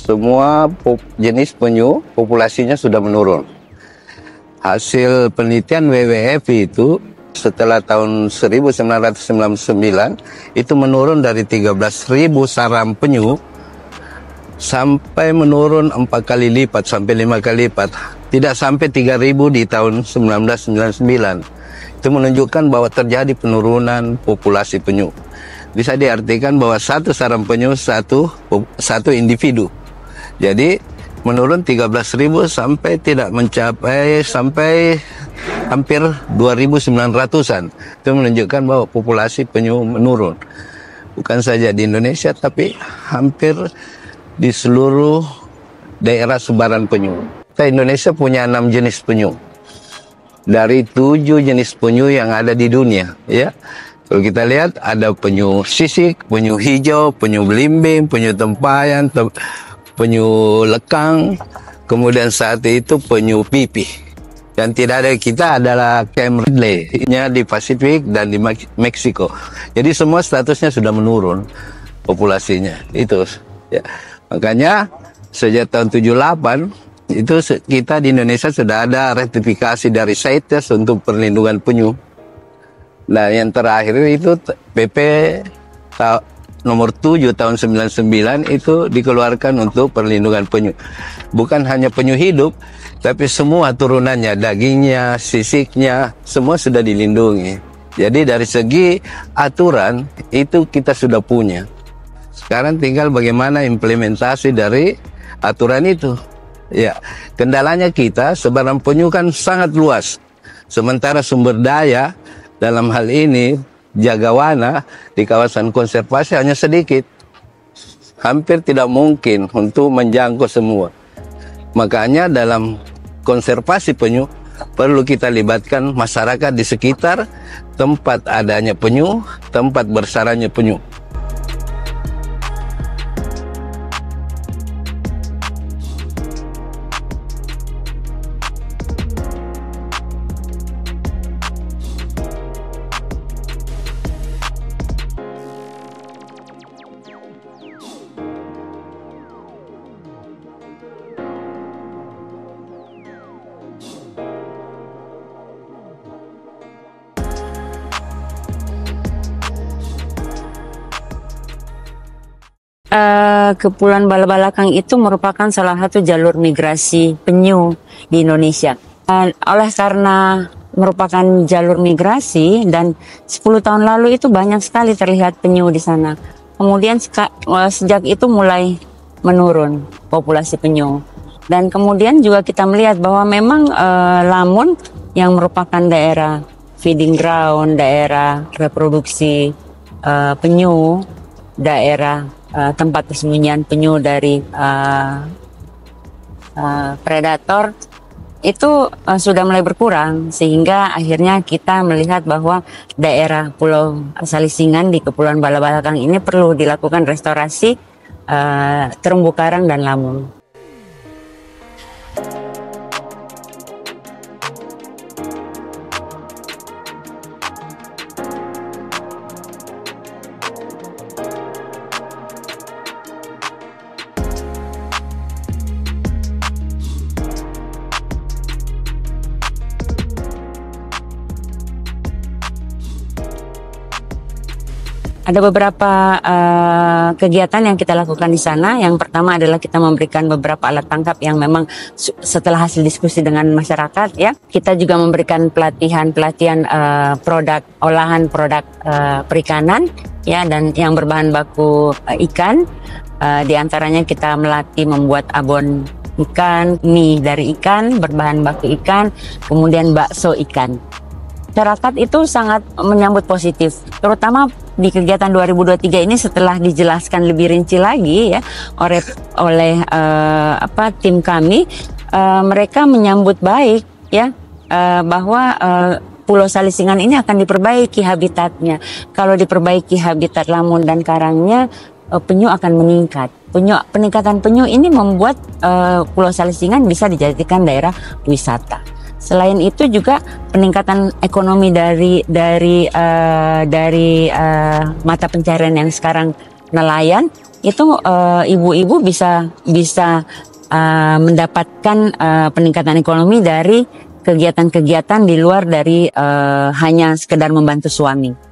semua jenis penyu populasinya sudah menurun. Hasil penelitian WWF itu setelah tahun 1999 itu menurun dari 13.000 sarang penyu sampai menurun 4 kali lipat sampai 5 kali lipat. Tidak sampai 3.000 di tahun 1999. Itu menunjukkan bahwa terjadi penurunan populasi penyu. Bisa diartikan bahwa satu sarang penyu satu individu. Jadi menurun 13.000 sampai tidak mencapai sampai hampir 2.900-an. Itu menunjukkan bahwa populasi penyu menurun. Bukan saja di Indonesia tapi hampir di seluruh daerah sebaran penyu. Kita Indonesia punya 6 jenis penyu. Dari 7 jenis penyu yang ada di dunia, ya. Kalau kita lihat ada penyu sisik, penyu hijau, penyu belimbing, penyu tempayan, penyu lekang, kemudian saat itu penyu pipih. Yang tidak ada kita adalah Cam Ridley-nya di Pasifik dan di Meksiko. Jadi semua statusnya sudah menurun populasinya. Itu ya. Makanya sejak tahun 78 itu kita di Indonesia sudah ada ratifikasi dari CITES untuk perlindungan penyu. Nah, yang terakhir itu PP nomor 7 tahun 99 itu dikeluarkan untuk perlindungan penyu. Bukan hanya penyu hidup, tapi semua turunannya, dagingnya, sisiknya, semua sudah dilindungi. Jadi dari segi aturan itu kita sudah punya. Sekarang tinggal bagaimana implementasi dari aturan itu. Ya, kendalanya kita sebaran penyu kan sangat luas. Sementara sumber daya dalam hal ini jagawana di kawasan konservasi hanya sedikit. Hampir tidak mungkin untuk menjangkau semua. Makanya dalam konservasi penyu perlu kita libatkan masyarakat di sekitar tempat adanya penyu, tempat bersarangnya penyu. Kepulauan Balabalakang itu merupakan salah satu jalur migrasi penyu di Indonesia. Oleh karena merupakan jalur migrasi dan 10 tahun lalu itu banyak sekali terlihat penyu di sana. Kemudian sejak itu mulai menurun populasi penyu. Dan kemudian juga kita melihat bahwa memang Lamun yang merupakan daerah feeding ground, daerah reproduksi penyu, daerah tempat persembunyian penyu dari predator itu sudah mulai berkurang, sehingga akhirnya kita melihat bahwa daerah Pulau Salisingan di Kepulauan Balabalakang ini perlu dilakukan restorasi terumbu karang dan Lamun. Ada beberapa kegiatan yang kita lakukan di sana. Yang pertama adalah kita memberikan beberapa alat tangkap yang memang setelah hasil diskusi dengan masyarakat, ya. Kita juga memberikan pelatihan olahan produk perikanan, ya, dan yang berbahan baku ikan. Di antaranya kita melatih membuat abon ikan, mie dari ikan, berbahan baku ikan, kemudian bakso ikan. Masyarakat itu sangat menyambut positif, terutama di kegiatan 2023 ini setelah dijelaskan lebih rinci lagi, ya, oleh tim kami, mereka menyambut baik, ya, bahwa Pulau Salisingan ini akan diperbaiki habitatnya. Kalau diperbaiki habitat Lamun dan karangnya, penyu akan meningkat. Peningkatan penyu ini membuat Pulau Salisingan bisa dijadikan daerah wisata. Selain itu juga peningkatan ekonomi dari mata pencarian yang sekarang nelayan, itu ibu-ibu bisa mendapatkan peningkatan ekonomi dari kegiatan-kegiatan di luar dari hanya sekedar membantu suami.